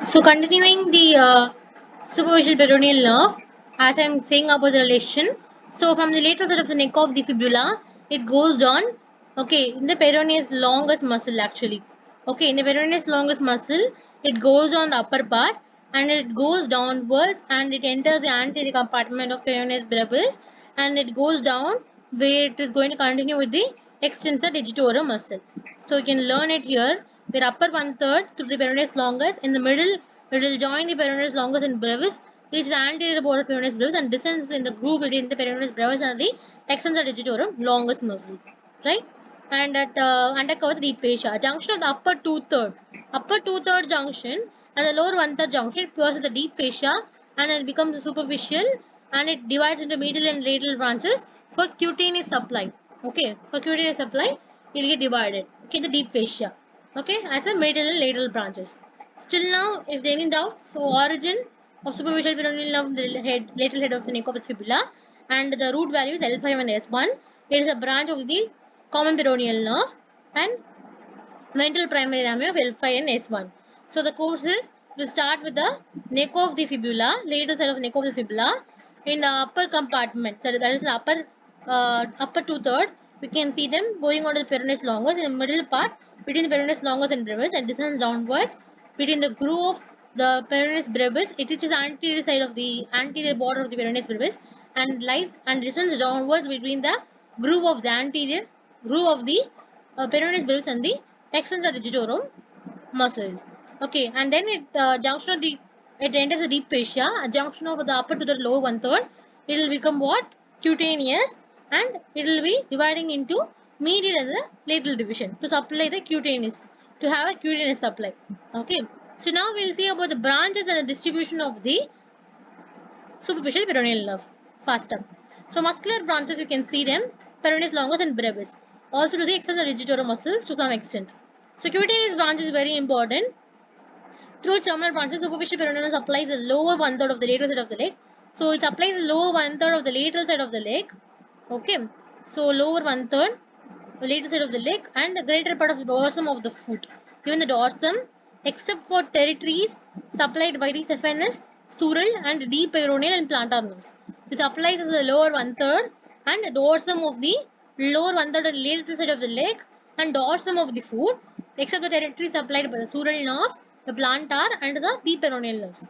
So continuing the superficial peroneal nerve, as I am saying about the relation. So from the lateral side of the neck of the fibula, it goes down. Okay, in the peroneus longest muscle actually. Okay, in the peroneus longest muscle, it goes on the upper part and it goes downwards and it enters the anterior compartment of peroneus brevis and it goes down where it is going to continue with the extensor digitorum muscle. So you can learn it here. Where upper one third through the peroneus longus, in the middle it will join the peroneus longus and brevis. It is anterior border of peroneus brevis and descends in the groove between the peroneus brevis and the extensor digitorum longus muscle, right? And at undercover the deep fascia, junction of the upper two third junction and the lower one third junction, it passes the deep fascia and it becomes superficial and it divides into medial and lateral branches for cutaneous supply. Okay, for cutaneous supply, it will get divided. Okay, the deep fascia. Okay, as a medial and lateral branches. Still now, if there any doubt, so origin of superficial peroneal nerve in the head, lateral head of the neck of its fibula, and the root value is L5 and S1. It is a branch of the common peroneal nerve and ventral primary rami of L5 and S1. So the courses will start with the neck of the fibula, lateral side of the neck of the fibula, in the upper compartment. So that is the upper two third. We can see them going on to the peroneus longus in the middle part between the peroneus longus and brevis and descends downwards between the groove of the peroneus brevis. It reaches anterior side of the anterior border of the peroneus brevis and lies and descends downwards between the groove of the anterior groove of the peroneus brevis and the extensor digitorum muscles. Okay, and then it junction of the it enters the deep fascia, a junction of the upper to the lower one third. It will become what? Cutaneous, and it will be dividing into medial and the lateral division to supply the cutaneous, to have a cutaneous supply. Okay, so now we'll see about the branches and the distribution of the superficial peroneal nerve. Faster. So muscular branches, you can see them, peroneus longus and brevis. Also to the external digitorum muscles to some extent. So cutaneous branch is very important. Through its terminal branches, superficial peroneal nerve supplies the lower one third of the lateral side of the leg. So it supplies the lower one third of the lateral side of the leg. Okay. So lower one third, the lateral side of the leg, and the greater part of the dorsum of the foot. Even the dorsum, except for territories supplied by the saphenous, sural, and deep peroneal and plantar nerves. It supplies as the lower one third and the dorsum of the lower one third and lateral side of the leg and dorsum of the foot, except the territories supplied by the sural nerves, the plantar, and the deep peroneal nerves.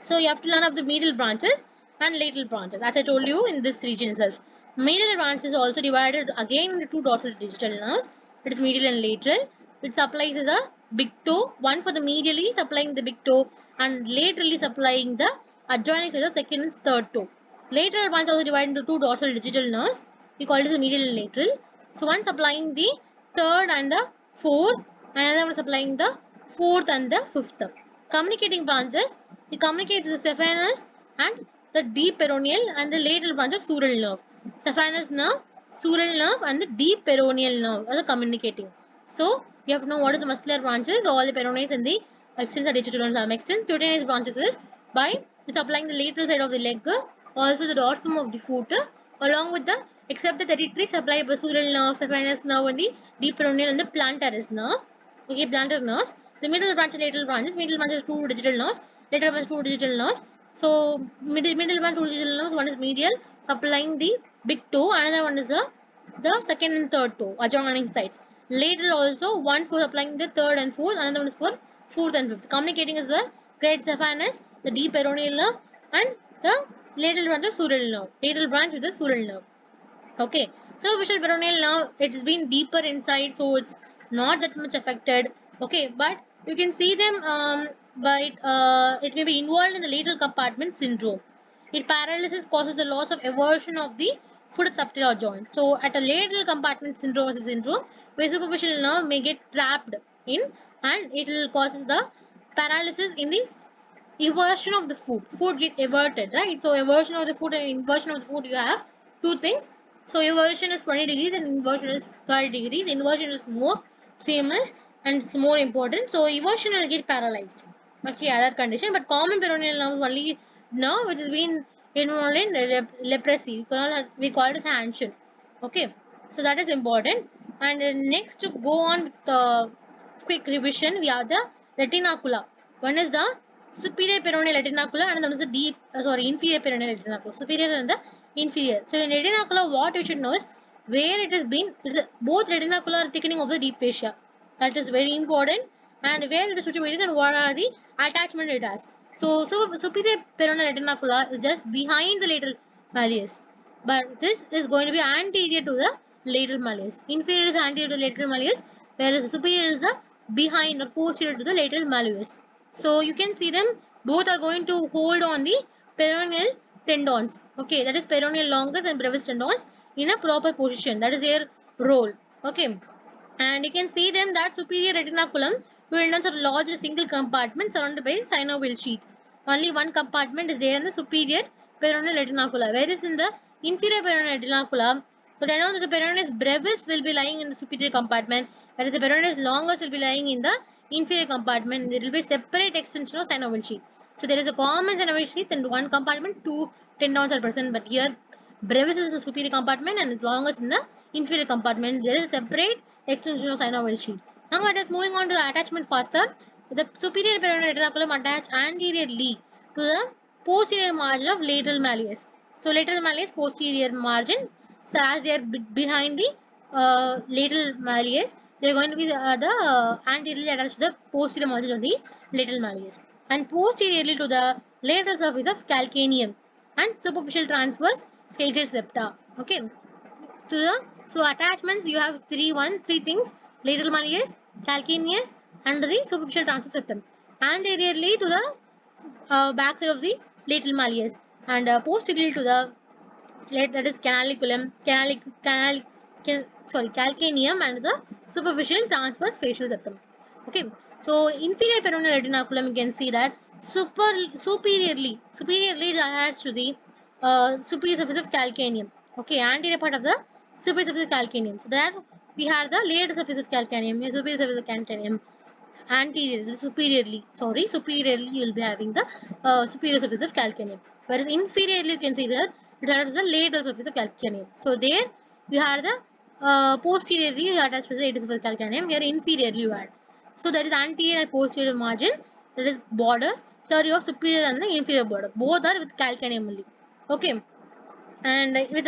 So you have to learn of the medial branches and lateral branches, as I told you in this region itself. Medial branch is also divided again into two dorsal digital nerves. It is medial and lateral. It supplies as a big toe, one for the medially supplying the big toe and laterally supplying the adjoining side of second and third toe. Lateral branch also divided into two dorsal digital nerves. We call it as medial and lateral. So one supplying the third and the fourth, and another one supplying the fourth and the fifth. Communicating branches, it communicates the saphenous and the deep peroneal and the lateral branch of sural nerve. Saphenous nerve, sural nerve, and the deep peroneal nerve are the communicating. So you have to know what is the muscular branches, all the peroneus and the extensor digitorum to some extent. Cutaneous branches is by supplying the lateral side of the leg, also the dorsum of the foot, along with the except the territory supplied by sural nerve, saphenous nerve, and the deep peroneal and the plantaris nerve. Okay, plantar nerves. The middle branch and lateral branches. Middle branch is two digital nerves. Lateral branch two digital nerves. So middle branch two digital nerves. One is medial, supplying the big toe. Another one is the second and third toe, adjoining sides. Lateral also one for supplying the third and fourth. Another one is for fourth and fifth. Communicating is the great saphenous, the deep peroneal nerve, and the lateral branch of sural nerve. Lateral branch is the sural nerve. Okay, so visual peroneal nerve, it's been deeper inside, so it's not that much affected. Okay, but you can see them, but it may be involved in the lateral compartment syndrome. It paralysis causes the loss of eversion of the foot subtalar joint. So at a lateral compartment syndrome is a syndrome where superficial nerve may get trapped in, and it will causes the paralysis in the eversion of the foot. Foot get everted, right? So eversion of the foot and inversion of the foot, you have two things. So eversion is 20 degrees and inversion is 12 degrees. Inversion is more famous and it's more important. So eversion will get paralyzed. Okay, other condition, but common peroneal nerve only nerve which has been involved in leprosy. We call it as Hansen. Okay, so that is important. And next to go on with the quick revision, we have the retinacula. One is the superior peroneal retinaculum and one is the inferior peroneal retinaculum. Superior and the inferior. So in retinaculum, what you should know is where it has been, both retinacular thickening of the deep fascia. That is very important. And where it is situated and what are the attachment it has. So superior peroneal retinacula is just behind the lateral malleus. But this is going to be anterior to the lateral malleus. Inferior is anterior to the lateral malleus, whereas the superior is the behind or posterior to the lateral malleus. So you can see them both are going to hold on the peroneal tendons. Okay, that is peroneal longus and brevis tendons in a proper position. That is their role. Okay, and you can see them that superior retinaculum tendons are lodged in a single compartment surrounded by synovial sheath. Only one compartment is there in the superior peroneal retinacula, whereas in the inferior peroneal retinacula, the tendons of the peroneus brevis will be lying in the superior compartment, whereas the peroneus longus will be lying in the inferior compartment. There will be separate extension of synovial sheath. So there is a common synovial sheath in one compartment, two tendons are present, but here brevis is in the superior compartment and longus in the inferior compartment. There is a separate extension of synovial sheath. Now let us moving on to the attachment faster. The superior peroneal retinaculum attach anteriorly to the posterior margin of lateral malleus. So lateral malleus posterior margin. So as they are behind the lateral malleus, they are going to be anteriorly attached to the posterior margin of the lateral malleus and posteriorly to the lateral surface of calcaneum and superficial transverse facial septa. Okay. To the attachments you have three things: lateral malleus, calcaneus, and the superficial transverse septum. Anteriorly to the back side of the lateral malleus and posteriorly to the that is canaliculum, calcaneum and the superficial transverse facial septum. Okay, so inferior peroneal retinaculum, you can see that superiorly it attached to the superior surface of calcaneum. Okay, anterior part of the superior surface of calcaneum. So there we have the lateral surface of calcaneum, superior surface of calcaneum. Superiorly you will be having the superior surface of calcaneum, whereas inferiorly you can see that it has the lateral surface of calcaneum. So there you have the posteriorly you attach to the lateral surface of calcaneum, here inferiorly you add. So there is anterior and posterior margin, that is borders. Here you have superior and the inferior border, both are with calcaneum only. Okay, and with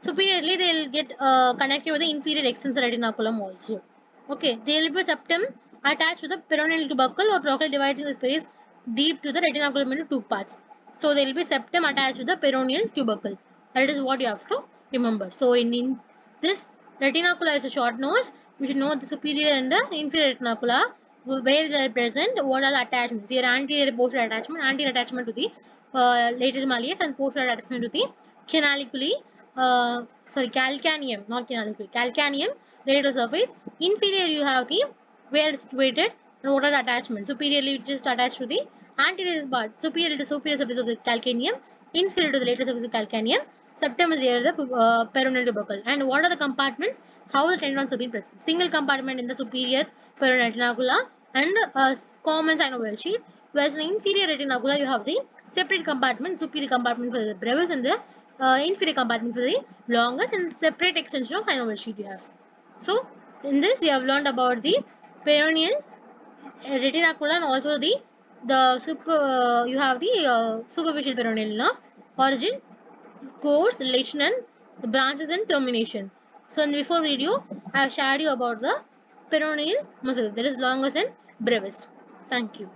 superiorly they will get connected with the inferior extensor retinaculum also. Okay, there will be a septum attached to the peroneal tubercle or trochlear, dividing the space deep to the retinaculum into two parts. So there will be septum attached to the peroneal tubercle. That is what you have to remember. So in this retinacula is a short nose. You should know the superior and the inferior retinacula, where they are present, what are the attachments. Here anterior posterior attachment, anterior attachment to the lateral malleus and posterior attachment to the canaliculi, calcaneum, not canaliculi, calcaneum, lateral surface. Inferior you have the where it's situated and what are the attachments. Superiorly it is attached to the anterior part, superior to superior surface of the calcaneum, inferior to the lateral surface of calcaneum. Septum is there, the peroneal tubercle. And what are the compartments? How the tendons have been present. Single compartment in the superior peroneal retinacula and common synovial sheath. Whereas in the inferior retinacula, you have the separate compartment, superior compartment for the brevis and the inferior compartment for the longus, and separate extension of synovial sheath you have. So, in this, we have learned about the peroneal retinacula and also you have the superficial peroneal nerve, origin, course, relation, and the branches and termination. So in the before video, I have shared you about the peroneal muscle, that is longus and brevis. Thank you.